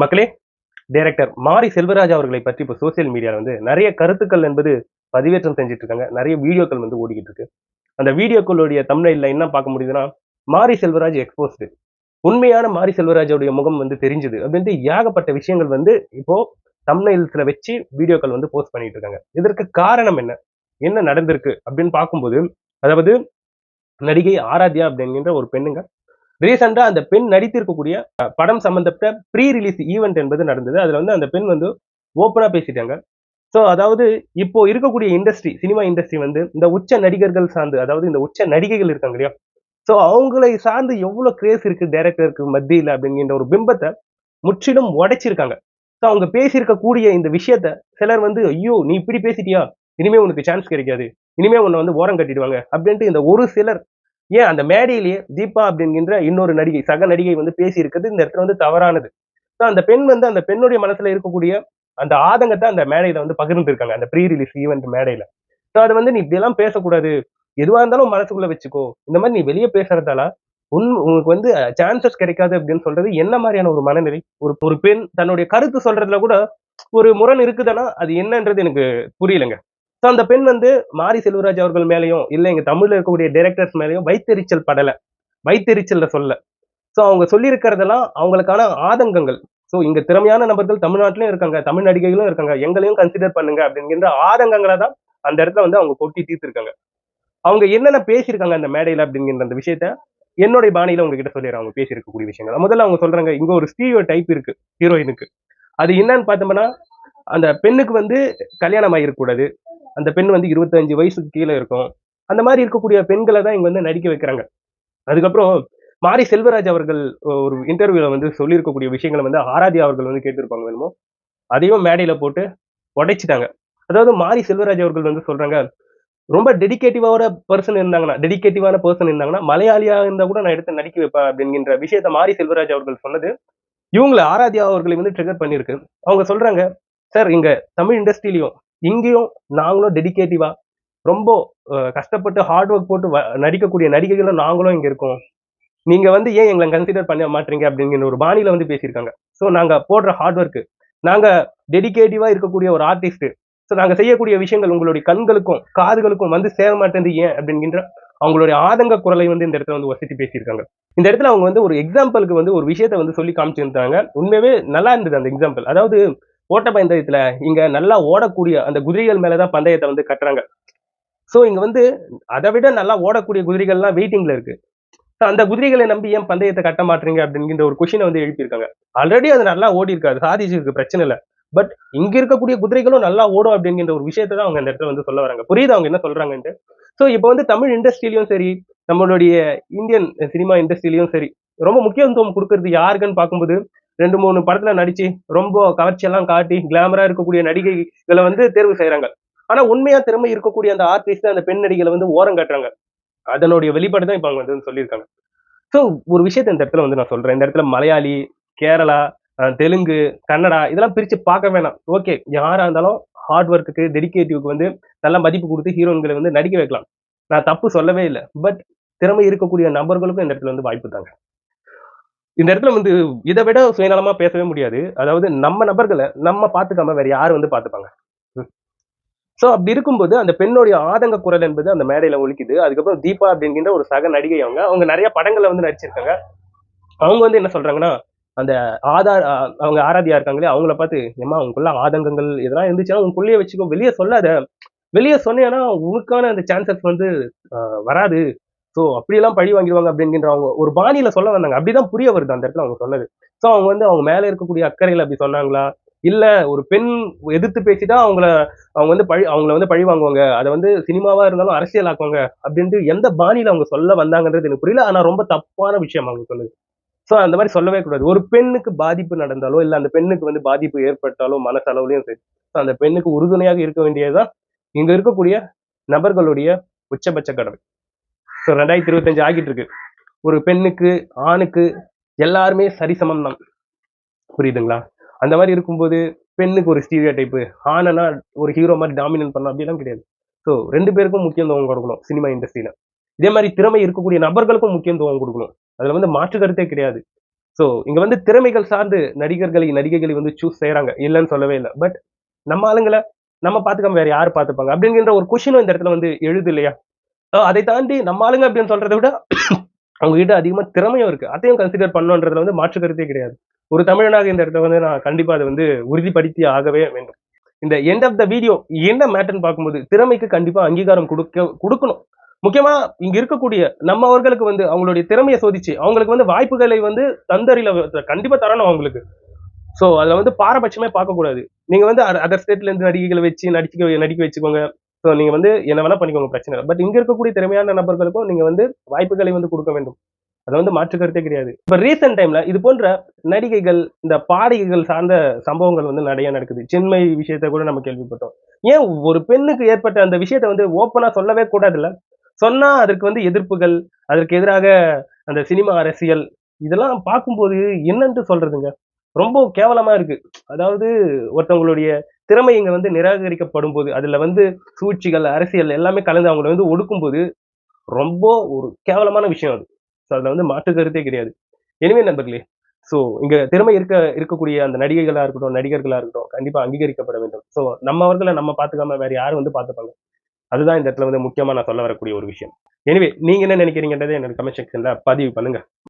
மக்களே, டைரக்டர் மாரி செல்வராஜ் அவர்களை பற்றி இப்போ சோசியல் மீடியால வந்து நிறைய கருத்துக்கள் என்பது பதிவேற்றம் செஞ்சுட்டு இருக்காங்க. நிறைய வீடியோக்கள் வந்து ஓடிக்கிட்டு இருக்கு. அந்த வீடியோக்களுடைய தம்ப்நெயில்ல என்ன பார்க்க முடியுதுன்னா, மாரி செல்வராஜ் எக்ஸ்போஸ்டு. உண்மையான மாரி செல்வராஜோடைய முகம் வந்து தெரிஞ்சது அப்படின்ட்டு ஏகப்பட்ட விஷயங்கள் வந்து இப்போ தம்ப்நெயில்ஸ்ல வச்சு வீடியோக்கள் வந்து போஸ்ட் பண்ணிட்டு இருக்காங்க. இதற்கு காரணம் என்ன? என்ன நடந்திருக்கு அப்படின்னு பார்க்கும்போது, அதாவது நடிகை ஆராத்யா அப்படிங்கிற ஒரு பெண்ணுங்க. ரீசெண்டா அந்த பெண் நடித்திருக்கக்கூடிய படம் சம்பந்தப்பட்ட ப்ரீ ரிலீஸ் ஈவென்ட் என்பது நடந்தது. அதுல வந்து அந்த பெண் வந்து ஓப்பனா பேசிட்டாங்க. சோ அதாவது இப்போ இருக்கக்கூடிய இண்டஸ்ட்ரி, சினிமா இண்டஸ்ட்ரி வந்து இந்த உச்ச நடிகர்கள் சார்ந்து, அதாவது இந்த உச்ச நடிகைகள் இருக்காங்க இல்லையா? சோ அவங்களை சார்ந்து எவ்வளவு கிரேஸ் இருக்கு டைரக்டருக்கு மத்தியில அப்படிங்கிற ஒரு பிம்பத்தை முற்றிலும் உடைச்சிருக்காங்க. சோ அவங்க பேசியிருக்கக்கூடிய இந்த விஷயத்த சிலர் வந்து, ஐயோ நீ இப்படி பேசிட்டியா, இனிமே உனக்கு சான்ஸ் கிடைக்காது, இனிமே உன்னை வந்து ஓரம் கட்டிடுவாங்க அப்படின்ட்டு இந்த ஒரு சிலர், ஏன் அந்த மேடையிலேயே தீபா அப்படிங்கிற இன்னொரு நடிகை, சக நடிகை வந்து பேசி இருக்கிறது இந்த இடத்துல வந்து தவறானது. அந்த பெண் வந்து அந்த பெண்ணுடைய மனசுல இருக்கக்கூடிய அந்த ஆதங்கத்தை அந்த மேடையில வந்து பகிர்ந்து இருக்காங்க, அந்த ப்ரீ ரிலீஸ் ஈவென்ட் மேடையில. சோ அது வந்து நீ இப்படி எல்லாம் பேசக்கூடாது, எதுவா இருந்தாலும் மனசுக்குள்ள வச்சுக்கோ, இந்த மாதிரி நீ வெளியே பேசுறதால உங்களுக்கு வந்து சான்சஸ் கிடைக்காது அப்படின்னு சொல்றது என்ன மாதிரியான ஒரு மனநிலை? ஒரு ஒரு பெண் தன்னுடைய கருத்து சொல்றதுல கூட ஒரு முரண் இருக்குதுன்னா அது என்னன்றது எனக்கு புரியலங்க. சோ அந்த பெண் வந்து மாரி செல்வராஜ் அவர்கள் மேலயும் இல்ல இங்க தமிழ்ல இருக்கக்கூடிய டைரக்டர்ஸ் மேலயும் வைத்தெரிச்சல் படல, வைத்தெரிச்சல்ல சொல்ல. சோ அவங்க சொல்லியிருக்கிறதெல்லாம் அவங்களுக்கான ஆதங்கங்கள். சோ இங்க திறமையான நபர்கள் தமிழ்நாட்டிலயும் இருக்காங்க, தமிழ் நடிகைகளும் இருக்காங்க, எங்களையும் கன்சிடர் பண்ணுங்க அப்படிங்கிற ஆதங்கங்களை தான் அந்த இடத்துல வந்து அவங்க கொட்டி தீர்த்திருக்காங்க. அவங்க என்னென்ன பேசியிருக்காங்க அந்த மேடையில அப்படிங்கிற அந்த விஷயத்த என்னுடைய பாணியில உங்ககிட்ட சொல்லிடுறேன். அவங்க பேசியிருக்கக்கூடிய விஷயங்கள் முதல்ல அவங்க சொல்றாங்க, இங்க ஒரு ஸ்டீரியோ டைப் இருக்கு ஹீரோயினுக்கு. அது என்னன்னு பார்த்தோம்னா, அந்த பெண்ணுக்கு வந்து கல்யாணம் ஆகிருக்கக்கூடாது, அந்த பெண் வந்து 25 வயசுக்கு கீழே இருக்கும், அந்த மாதிரி இருக்கக்கூடிய பெண்களை தான் இங்க வந்து நடிக்க வைக்கிறாங்க. அதுக்கப்புறம் மாரி செல்வராஜ் அவர்கள் ஒரு இன்டர்வியூல வந்து சொல்லியிருக்கக்கூடிய விஷயங்களை வந்து ஆராத்யா அவர்கள் வந்து கேட்டிருப்பாங்க வேணுமோ, அதையும் மேடையில போட்டு உடைச்சிட்டாங்க. அதாவது மாரி செல்வராஜ் அவர்கள் வந்து சொல்றாங்க, ரொம்ப டெடிகேட்டிவான பர்சன் இருந்தாங்கன்னா மலையாளியா இருந்தா கூட நான் எடுத்து நடிக்க வைப்பேன் அப்படிங்கிற விஷயத்த மாரி செல்வராஜ் அவர்கள் சொன்னது இவங்களை ஆராத்யா அவர்களை வந்து ட்ரிகர் பண்ணிருக்கு. அவங்க சொல்றாங்க, சார் இங்க தமிழ் இண்டஸ்ட்ரியிலையும் இங்கேயும் நாங்களும் டெடிகேட்டிவா ரொம்ப கஷ்டப்பட்டு ஹார்ட் ஒர்க் போட்டு நடிக்கக்கூடிய நடிகைகளும் நாங்களும் இங்க இருக்கோம். நீங்க வந்து ஏன் எங்களை கன்சிடர் பண்ண மாட்டீங்க அப்படிங்கிற ஒரு பாணியில வந்து பேசியிருக்காங்க. சோ நாங்க போடுற ஹார்ட் ஒர்க், நாங்க டெடிகேட்டிவா இருக்கக்கூடிய ஒரு ஆர்டிஸ்ட், சோ நாங்க செய்யக்கூடிய விஷயங்கள் உங்களுடைய கண்களுக்கும் காதுகளுக்கும் வந்து சேர மாட்டேங்குது ஏன் அப்படிங்கிற அவங்களுடைய ஆதங்க குரலை வந்து இந்த இடத்துல வந்து வசித்து பேசியிருக்காங்க. இந்த இடத்துல அவங்க வந்து ஒரு எக்ஸாம்பிளுக்கு வந்து ஒரு விஷயத்த வந்து சொல்லி காமிச்சிருந்தாங்க. உண்மையாவே நல்லா இருந்தது அந்த எக்ஸாம்பிள். அதாவது ஓட்ட பந்தயத்துல இங்க நல்லா ஓடக்கூடிய அந்த குதிரைகள் மேலதான் பந்தயத்தை வந்து கட்டுறாங்க. சோ இங்க வந்து அதை விட நல்லா ஓடக்கூடிய குதிரைகள்லாம் வெயிட்டிங்ல இருக்கு. அந்த குதிரைகளை நம்பி ஏன் பந்தயத்தை கட்ட மாட்டீங்க அப்படிங்கிற ஒரு கொஸ்டினை வந்து எழுப்பியிருக்காங்க. ஆல்ரெடி அது நல்லா ஓடி இருக்காது, சாதிச்சிருக்கு, பிரச்சனை இல்லை. பட் இங்க இருக்கக்கூடிய குதிரைகளும் நல்லா ஓடும் அப்படிங்கிற ஒரு விஷயத்தை தான் அவங்க அந்த இடத்துல வந்து சொல்ல வராங்க. புரியுது அவங்க என்ன சொல்றாங்கன்ட்டு. சோ இப்போ வந்து தமிழ் இண்டஸ்ட்ரியிலயும் சரி, நம்மளுடைய இந்தியன் சினிமா இண்டஸ்ட்ரியிலயும் சரி, ரொம்ப முக்கியத்துவம் கொடுக்கறது யாருக்குன்னு பார்க்கும்போது 2, 3 படத்துல நடிச்சு ரொம்ப கவர்ச்சியெல்லாம் காட்டி கிளாமரா இருக்கக்கூடிய நடிகைகளை வந்து தேர்வு செய்யறாங்க. ஆனா உண்மையா திறமை இருக்கக்கூடிய அந்த ஆர்டிஸ்ட், அந்த பெண் நடிகளை வந்து ஓரம் காட்டுறாங்க. அதனுடைய வெளிப்பாடு தான் இப்ப அவங்க வந்து சொல்லியிருக்காங்க. சோ ஒரு விஷயத்த இந்த இடத்துல வந்து நான் சொல்றேன். இந்த இடத்துல மலையாளி, கேரளா, தெலுங்கு, கன்னடா இதெல்லாம் பிரிச்சு பார்க்க வேணாம். ஓகே, யாரா இருந்தாலும் ஹார்ட் ஒர்க்குக்கு, டெடிகேட்டிவ்க்கு வந்து நல்ல மதிப்பு குடுத்து ஹீரோயின்கள வந்து நடிக்க வைக்கலாம். நான் தப்பு சொல்லவே இல்ல. பட் திறமை இருக்கக்கூடிய நபர்களுக்கும் இந்த இடத்துல வந்து வாய்ப்பு தாங்க. இந்த இடத்துல வந்து இத விட சுயநலமா பேசவே முடியாது. அதாவது நம்ம நபர்கள நம்ம பார்த்துக்காம வேற யாரு வந்து பார்த்துப்பாங்க? ம். சோ அப்படி இருக்கும்போது அந்த பெண்ணுடைய ஆதங்க குரல் என்பது அந்த மேடையில ஒலிக்குது. அதுக்கப்புறம் தீபா அப்படிங்கிற ஒரு சக நடிகை அவங்க. அவங்க நெறைய படங்கள்ல வந்து நடிச்சிருக்காங்க. அவங்க வந்து என்ன சொல்றாங்கன்னா, அந்த ஆதார் அவங்க ஆராத்யா இருக்காங்களே, அவங்கள பார்த்து, "ஏம்மா உனக்குள்ள ஆதங்கங்கள் எதனா இருந்துச்சுன்னா உனக்குள்ளேயே வச்சுக்கோ. வெளிய சொல்லாத. வெளிய சொன்னீன்னா உனக்கான அந்த சான்சஸ் வந்து அ வராது. சோ அப்படியெல்லாம் பழி வாங்கிருவாங்க." அப்படிங்கிற அவங்க ஒரு பாணியில சொல்ல வந்தாங்க. அப்படிதான் புரிய வருது அந்த இடத்துல அவங்க சொன்னது. சோ அவங்க வந்து அவங்க மேல இருக்கக்கூடிய அக்கறையில அப்படி சொன்னாங்களா? இல்ல ஒரு பெண் எதிர்த்து பேசிட்டா அவங்க வந்து அவங்கள வந்து பழி வாங்குவாங்க. அத வந்து சினிமாவா இருந்தாலும் அரசியலாக்குவாங்க அப்படின்ட்டு எந்த பாணியில அவங்க சொல்ல வந்தாங்கன்றது எனக்கு புரியல. ஆனா ரொம்ப தப்பான விஷயம் அவங்க சொன்னது. சோ அந்த மாதிரி சொல்லவே கூடாது. ஒரு பெண்ணுக்கு பாதிப்பு நடந்தாலோ, இல்ல அந்த பெண்ணுக்கு வந்து பாதிப்பு ஏற்பட்டாலோ மனசளவுலயும் சரி, அந்த பெண்ணுக்கு உறுதுணையாக இருக்க வேண்டியதுதான் இங்க இருக்கக்கூடிய நபர்களுடைய உச்சபட்ச கடமை. சோ 2025 ஆகிட்டு இருக்கு. ஒரு பெண்ணுக்கு, ஆணுக்கு எல்லாருமே சரிசமம் தான். புரியுதுங்களா? அந்த மாரி இருக்கும்போது, பெண்ணுக்கு ஒரு ஸ்டீரியோ டைப்பு, ஆணுன்னா ஒரு ஹீரோ மாரி டாமினன்ட் பண்ணணும் அப்படிலாம் கிடையாது. சோ 2 பேருக்கும் முக்கியத்துவம் கொடுக்கணும் சினிமா இண்டஸ்ட்ரியில. இதே மாரி திறமை இருக்கக்கூடிய நபர்களுக்கும் முக்கியத்துவம் குடுக்கணும். அதுல வந்து மாற்று கருத்தே கிடையாது. ஸோ இங்க வந்து திறமைகள் சார்ந்து நடிகைகளை வந்து சூஸ் செய்யறாங்க, இல்லைன்னு சொல்லவே இல்லை. பட் நம்ம ஆளுங்களை நம்ம பார்த்துக்காம வேற யார் பார்த்துப்பாங்க அப்படிங்கிற ஒரு கொஷினும் இந்த இடத்துல வந்து எழுது இல்லையா? அதை தாண்டி நம்ம ஆளுங்க அப்படின்னு சொல்றதை விட அவங்க கிட்ட அதிகமா திறமையும் இருக்கு, அதையும் கன்சிடர் பண்ணணுன்றதுல வந்து மாற்று கருத்தே கிடையாது. ஒரு தமிழனாக இந்த இடத்துல வந்து நான் கண்டிப்பா அதை வந்து உறுதிப்படுத்தி ஆகவே வேண்டும். இந்த எண்ட் ஆஃப் த வீடியோ என்ன மேட்டர்ன்னு பார்க்கும்போது திறமைக்கு கண்டிப்பா அங்கீகாரம் கொடுக்கணும். முக்கியமா இங்க இருக்கக்கூடிய நம்மவர்களுக்கு வந்து அவங்களுடைய திறமையை சோதிச்சு அவங்களுக்கு வந்து வாய்ப்புகளை வந்து தந்தறில கண்டிப்பா தரணும் அவங்களுக்கு. சோ அதுல வந்து பாரபட்சமே பார்க்கக்கூடாது. நீங்க வந்து அதர் ஸ்டேட்ல இருந்து நடிகைகளை வச்சு நடிக்க வச்சுக்கோங்க. சோ நீங்க வந்து என்ன வேணா பண்ணிக்கோங்க, பிரச்சனை இல்லை. பட் இங்க இருக்கக்கூடிய திறமையான நபர்களுக்கும் நீங்க வந்து வாய்ப்புகளை வந்து கொடுக்க வேண்டும். அது வந்து மாற்று கருத்தே கிடையாது. இப்ப ரீசென்ட் டைம்ல இது போன்ற நடிகைகள், இந்த பாடகிகள் சார்ந்த சம்பவங்கள் வந்து நிறைய நடக்குது. சின்மை விஷயத்த கூட நம்ம கேள்விப்பட்டோம். ஏன் ஒரு பெண்ணுக்கு ஏற்பட்ட அந்த விஷயத்த வந்து ஓப்பனா சொல்லவே கூடாதுல்ல? சொன்னா அதற்கு வந்து எதிர்ப்புகள், அதற்கு எதிராக அந்த சினிமா அரசியல், இதெல்லாம் பார்க்கும்போது என்னன்ட்டு சொல்றதுங்க? ரொம்ப கேவலமா இருக்கு. அதாவது ஒருத்தவங்களுடைய திறமை இங்க வந்து நிராகரிக்கப்படும்போது, அதுல வந்து சூழ்ச்சிகள், அரசியல் எல்லாமே கலந்து அவங்கள வந்து ஒடுக்கும்போது, ரொம்ப ஒரு கேவலமான விஷயம் அது. ஸோ அதுல வந்து மாற்று கருத்தே கிடையாது. எனிவே நண்பர்களே, ஸோ இங்க திறமை இருக்கக்கூடிய அந்த நடிகைகளா இருக்கட்டும், நடிகர்களா இருக்கட்டும், கண்டிப்பா அங்கீகரிக்கப்பட வேண்டும். ஸோ நம்மவர்கள நம்ம பார்த்துக்காம வேற யாரு வந்து பார்த்துப்பாங்க? அதுதான் இந்த இடத்துல வந்து முக்கியமா நான் சொல்ல வரக்கூடிய ஒரு விஷயம். எனிவே நீங்க என்ன நினைக்கிறீங்கன்றத என்னோட கமெண்ட் செக்ஷன்ல பதிவு பண்ணுங்க.